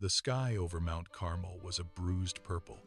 The sky over Mount Carmel was a bruised purple,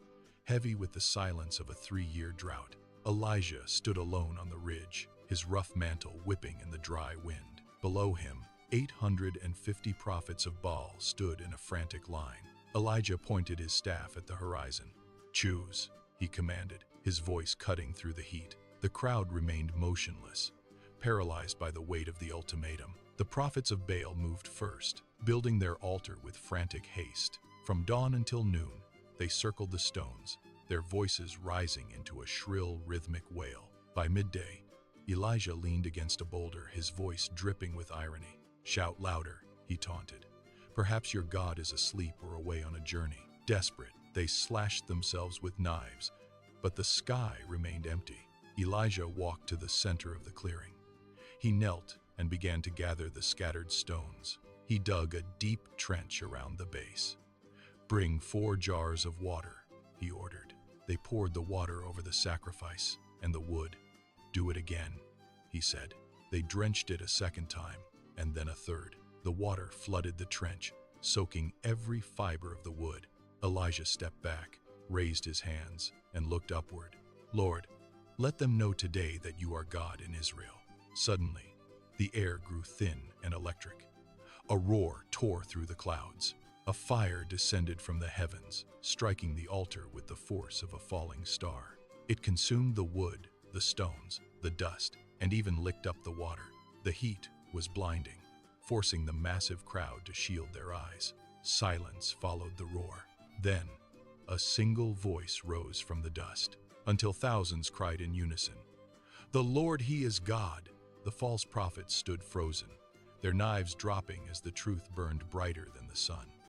heavy with the silence of a 3-year drought. Elijah stood alone on the ridge, his rough mantle whipping in the dry wind. Below him, 850 prophets of Baal stood in a frantic line. Elijah pointed his staff at the horizon. "Choose," he commanded, his voice cutting through the heat. The crowd remained motionless, paralyzed by the weight of the ultimatum. The prophets of Baal moved first, building their altar with frantic haste. From dawn until noon, they circled the stones, their voices rising into a shrill, rhythmic wail. By midday, Elijah leaned against a boulder, his voice dripping with irony. "Shout louder," he taunted. "Perhaps your God is asleep or away on a journey." Desperate, they slashed themselves with knives, but the sky remained empty. Elijah walked to the center of the clearing. He knelt and began to gather the scattered stones. He dug a deep trench around the base. "Bring 4 jars of water," he ordered. They poured the water over the sacrifice and the wood. "Do it again," he said. They drenched it a second time, and then a third. The water flooded the trench, soaking every fiber of the wood. Elijah stepped back, raised his hands, and looked upward. "Lord, let them know today that you are God in Israel." Suddenly, the air grew thin and electric. A roar tore through the clouds. A fire descended from the heavens, striking the altar with the force of a falling star. It consumed the wood, the stones, the dust, and even licked up the water. The heat was blinding, forcing the massive crowd to shield their eyes. Silence followed the roar. Then, a single voice rose from the dust, until thousands cried in unison, "The Lord, He is God!" The false prophets stood frozen, their knives dropping as the truth burned brighter than the sun.